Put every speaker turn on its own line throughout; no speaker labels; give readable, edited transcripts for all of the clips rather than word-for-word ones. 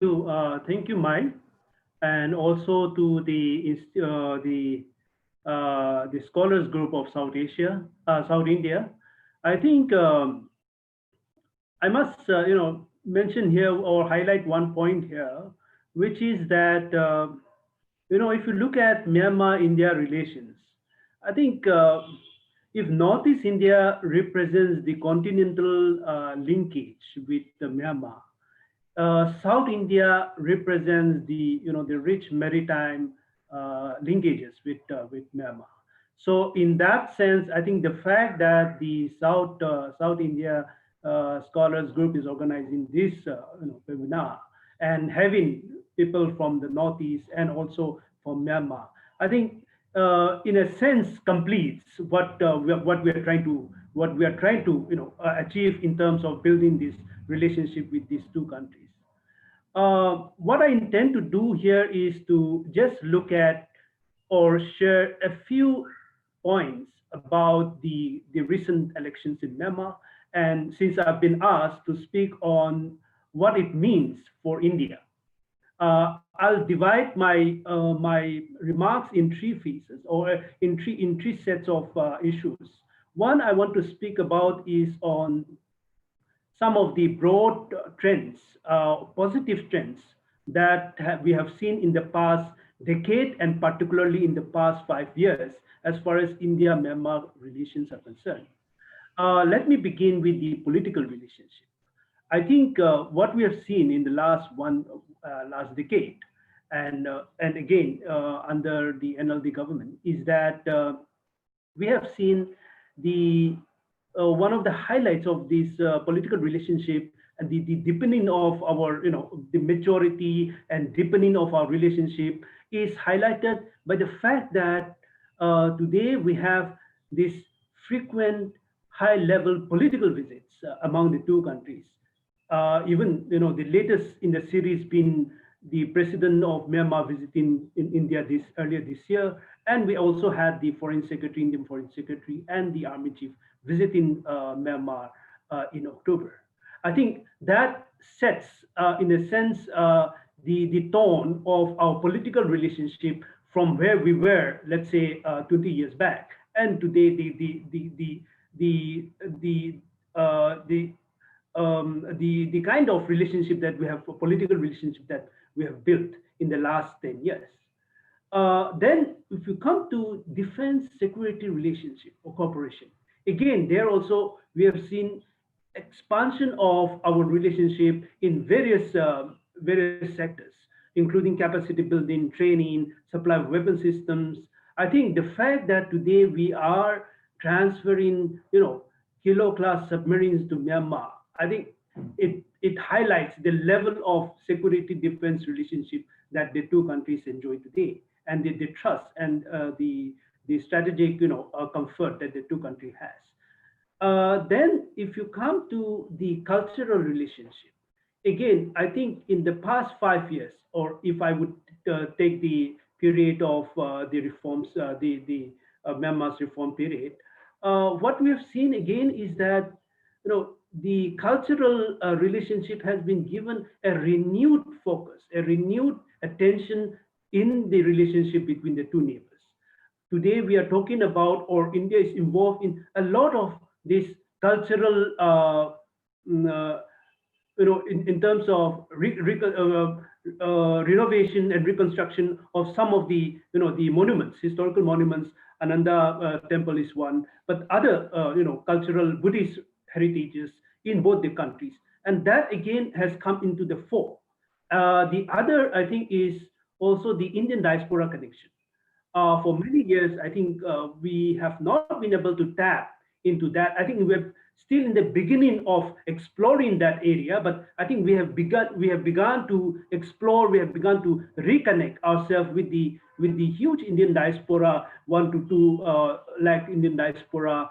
Thank you, Mike, and also to the scholars group of South Asia, South India. I think I must, mention here or highlight one point here, which is that if you look at Myanmar-India relations, I think if Northeast India represents the continental linkage with Myanmar, South India represents the rich maritime linkages with Myanmar. So in that sense, I think the fact that the South India Scholars Group is organizing this webinar and having people from the Northeast and also from Myanmar, I think in a sense completes what we are trying to achieve in terms of building this relationship with these two countries. What I intend to do here is to just look at or share a few points about the recent elections in Myanmar. And since I've been asked to speak on what it means for India, I'll divide my remarks in three phases or in three sets of issues. One I want to speak about is on some of the broad trends, positive trends that we have seen in the past decade and particularly in the past 5 years as far as India-Myanmar relations are concerned. Let me begin with the political relationship. I think what we have seen in the last decade, and again under the NLD government, is that we have seen the one of the highlights of this political relationship and the deepening of our, the maturity and deepening of our relationship is highlighted by the fact that today we have this frequent high-level political visits among the two countries. Even the latest in the series being the president of Myanmar visiting in India earlier this year, and we also had the Indian Foreign Secretary, and the Army Chief visiting Myanmar in October. I think that sets, in a sense, the tone of our political relationship from where we were, let's say, 20 years back, and today the kind of relationship that we have, a political relationship that we have built in the last 10 years. Then, if you come to defense security relationship or cooperation, again, there also we have seen expansion of our relationship in various sectors, including capacity building, training, supply of weapon systems. I think the fact that today we are transferring, kilo-class submarines to Myanmar, I think it highlights the level of security defense relationship that the two countries enjoy today, and the trust and the strategic comfort that the two countries has. Then if you come to the cultural relationship, again, I think in the past 5 years, or if I would take the period of the reforms, Myanmar's reform period, what we have seen again is that the cultural relationship has been given a renewed focus, a renewed attention in the relationship between the two neighbors. Today we are talking about, or India is involved in a lot of this cultural, in terms of renovation and reconstruction of some of the, the monuments, historical monuments. Ananda temple is one, but other, cultural Buddhist heritages in both the countries. And that again has come into the fore. The other, I think, is also the Indian diaspora connection. For many years, I think we have not been able to tap into that. I think we're still in the beginning of exploring that area, but I think we have begun to explore, we have begun to reconnect ourselves with the huge Indian diaspora, 1 to 2 lakh Indian diaspora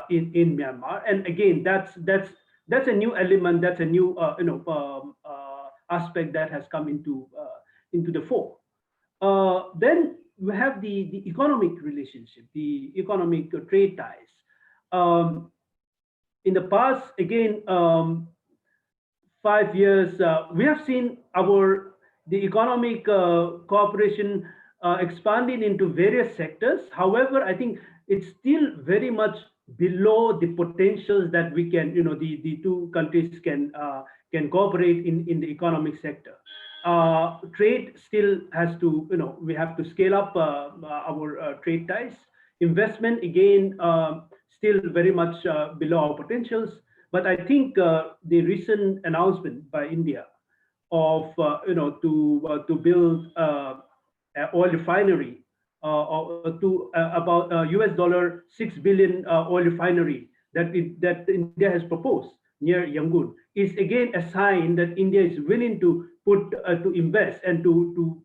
in Myanmar. And again, that's a new element, that's a new aspect that has come into the fore. Then we have the economic relationship, the economic trade ties. In the past, again, 5 years, we have seen the economic cooperation expanding into various sectors. However, I think it's still very much below the potentials that we can, the two countries can cooperate in the economic sector. Trade still has to, we have to scale up our trade ties. Investment, again, still very much below our potentials. But I think the recent announcement by India of to build an oil refinery to about US $6 billion oil refinery that India has proposed near Yangon is again a sign that India is willing to to invest and to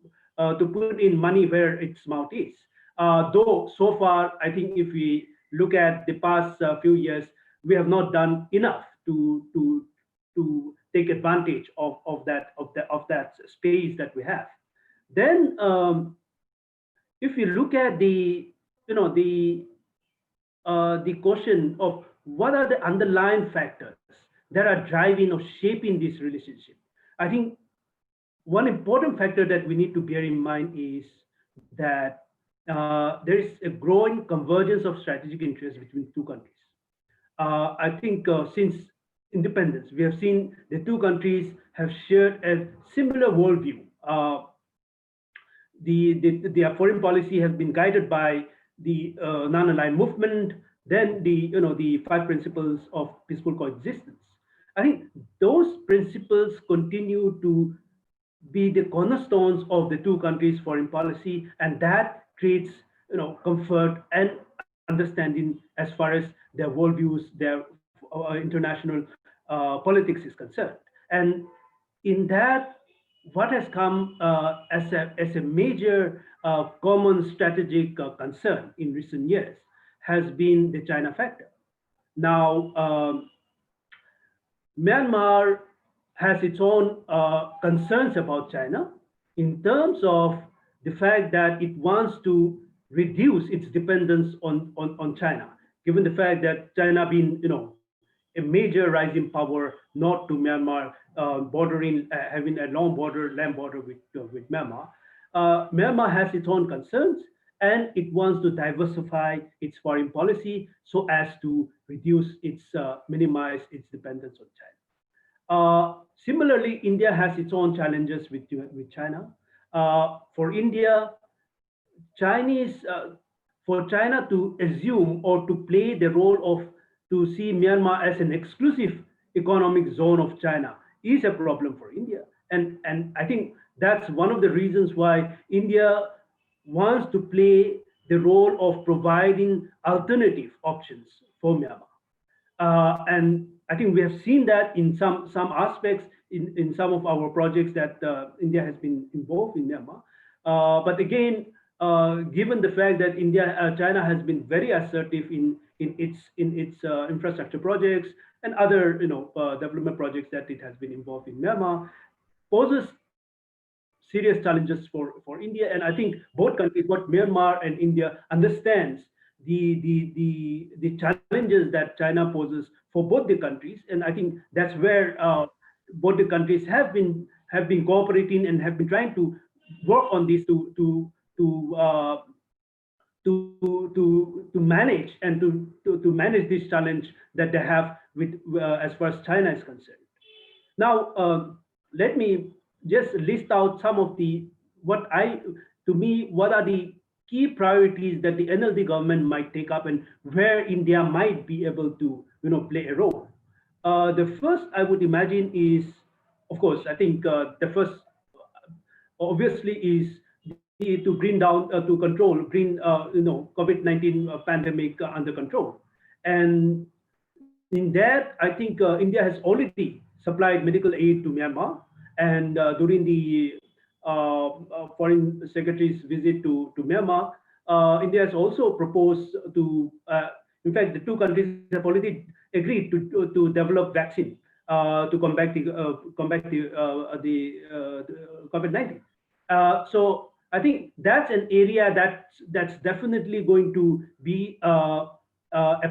put in money where its mouth is. Though so far, I think if we look at the past few years, we have not done enough to take advantage of that space that we have. Then, if you look at the question of what are the underlying factors that are driving or shaping this relationship, I think one important factor that we need to bear in mind is that there is a growing convergence of strategic interests between two countries. I think since independence, we have seen the two countries have shared a similar worldview. Their foreign policy has been guided by the non-aligned movement, then the five principles of peaceful coexistence. I think those principles continue to be the cornerstones of the two countries' foreign policy, and that creates comfort and understanding as far as their worldviews, their international politics is concerned. And in that, what has come as a major common strategic concern in recent years has been the China factor. Now, Myanmar has its own concerns about China in terms of the fact that it wants to reduce its dependence on China, given the fact that China being a major rising power north to Myanmar, bordering having a long land border with Myanmar. Myanmar has its own concerns, and it wants to diversify its foreign policy so as to minimize its dependence on China. Similarly, India has its own challenges with China. For India, for China to assume or to play the role of to see Myanmar as an exclusive economic zone of China is a problem for India. And I think that's one of the reasons why India wants to play the role of providing alternative options for Myanmar. And I think we have seen that in some aspects in some of our projects that India has been involved in Myanmar. But again, given the fact that China has been very assertive in its infrastructure projects and other development projects that it has been involved in Myanmar, poses serious challenges for India. And I think both countries, both Myanmar and India, understands the challenges that China poses for both the countries. And I think that's where both the countries have been cooperating and have been trying to work on this to manage and to manage this challenge that they have with as far as China is concerned. Now, let me just list out some of what are the key priorities that the NLD government might take up and where India might be able to play a role. The first I would imagine is, of course, I think the first obviously is to bring COVID-19 pandemic under control. And in that, I think India has already supplied medical aid to Myanmar. And during the foreign secretary's visit to Myanmar, India has also proposed to, in fact, the two countries have already agreed to develop vaccine to combat the COVID-19. So I think that's an area that's definitely going to be a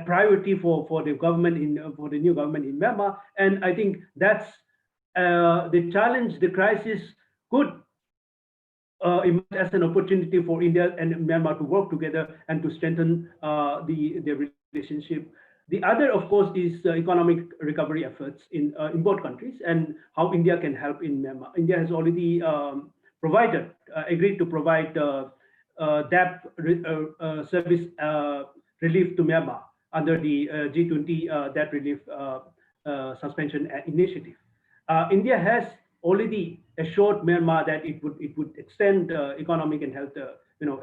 priority for the government for the new government in Myanmar, and I think that's the challenge, the crisis could emerge as an opportunity for India and Myanmar to work together and to strengthen their relationship. The other, of course, is economic recovery efforts in both countries and how India can help in Myanmar. India has already agreed to provide debt service relief to Myanmar under the G20 debt relief suspension initiative. India has already assured Myanmar that it would extend economic and health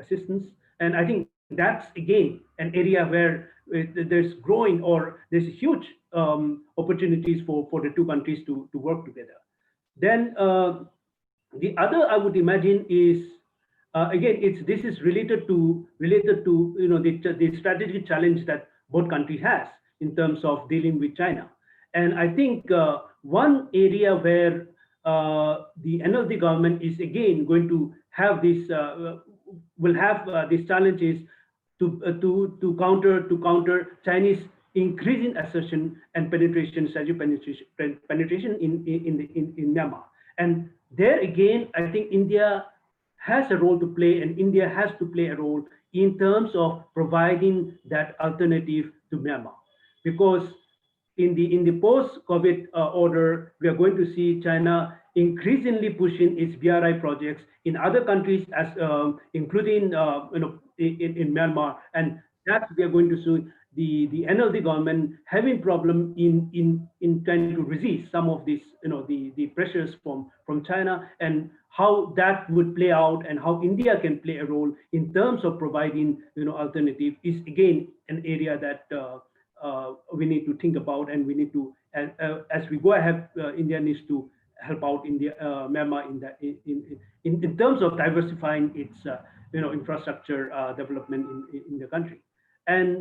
assistance, and I think that's again an area where there's growing or there's huge opportunities for the two countries to work together. Then the other I would imagine is again this is related to the strategic challenge that both countries has in terms of dealing with China, and I think one area where the NLD government is again going to have this will have these challenges to counter Chinese increasing assertion and penetration in Myanmar. And there again, I think India has a role to play, and India has to play a role in terms of providing that alternative to Myanmar, because in the post-COVID order, we are going to see China increasingly pushing its BRI projects in other countries, as including in Myanmar, and that we are going to see the NLD government having problem in trying to resist some of these the pressures from China, and how that would play out and how India can play a role in terms of providing alternative is again an area that we need to think about, and we need to as we go ahead, India needs to help out Myanmar in terms of diversifying its infrastructure development in the country. And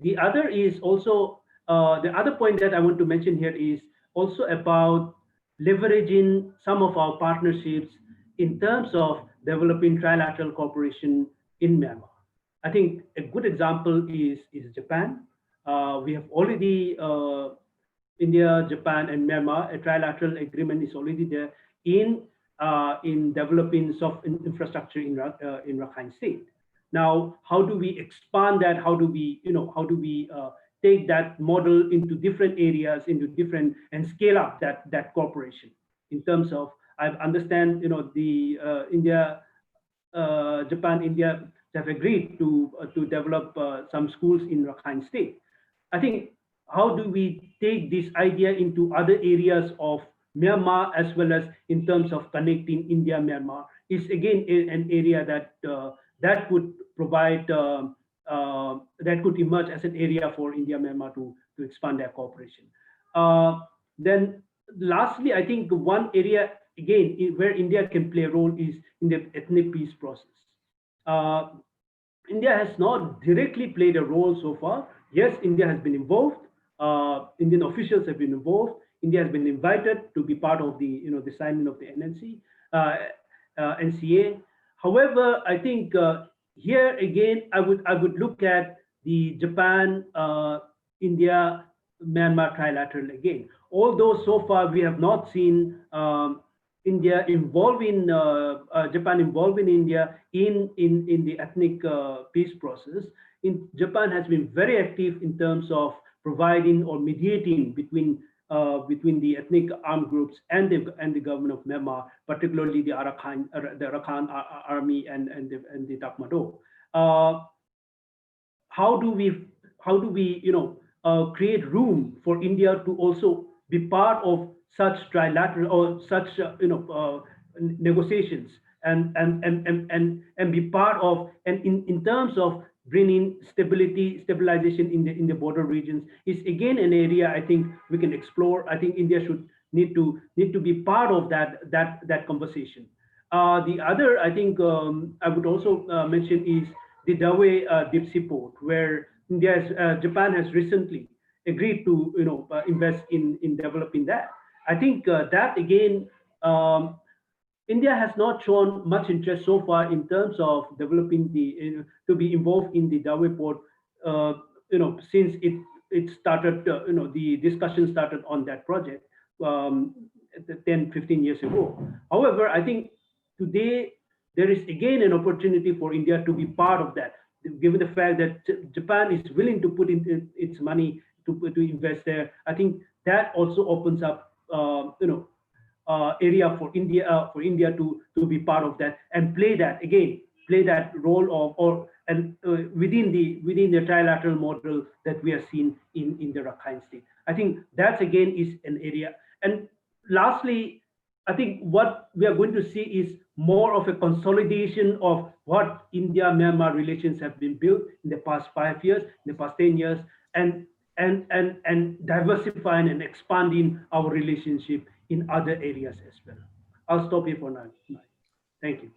the other is also the other point that I want to mention here is also about leveraging some of our partnerships in terms of developing trilateral cooperation in Myanmar. I think a good example is Japan. We have already India, Japan, and Myanmar. A trilateral agreement is already there in developing soft infrastructure in Rakhine State. Now, how do we expand that? How do we take that model into different areas, and scale up that cooperation in terms of, I understand the India, Japan, India have agreed to develop some schools in Rakhine State. I think how do we take this idea into other areas of Myanmar, as well as in terms of connecting India Myanmar, is again an area that could provide that could emerge as an area for India Myanmar to expand their cooperation. Then lastly, I think one area again where India can play a role is in the ethnic peace process. India has not directly played a role so far. Yes, India has been involved. Indian officials have been involved. India has been invited to be part of the the signing of the NCA. However, I think here again I would look at the Japan, India, Myanmar trilateral again. Although so far we have not seen India involving Japan involving India in the ethnic peace process. Japan has been very active in terms of providing or mediating between the ethnic armed groups and the government of Myanmar, particularly the Arakan army and the Tatmadaw. How do we create room for India to also be part of such trilateral or such negotiations and be part of, and in terms of bringing stabilization in the border regions, is again an area I think we can explore. I think India should need to be part of that conversation. The other I think I would also mention is the Dawei deep sea port, where Japan has recently agreed to invest in developing that. I think that again, India has not shown much interest so far in terms of developing to be involved in the Dawei port. Since it started, the discussion started on that project. 10, 15 years ago. However, I think today there is again an opportunity for India to be part of that, given the fact that Japan is willing to put in its money to invest there. I think that also opens up, area for India to be part of that and play that role of within the trilateral model that we are seeing in the Rakhine State. I think that again is an area. And lastly, I think what we are going to see is more of a consolidation of what India-Myanmar relations have been built in the past 5 years, in the past 10 years, and diversifying and expanding our relationship in other areas as well. I'll stop here for now. Thank you.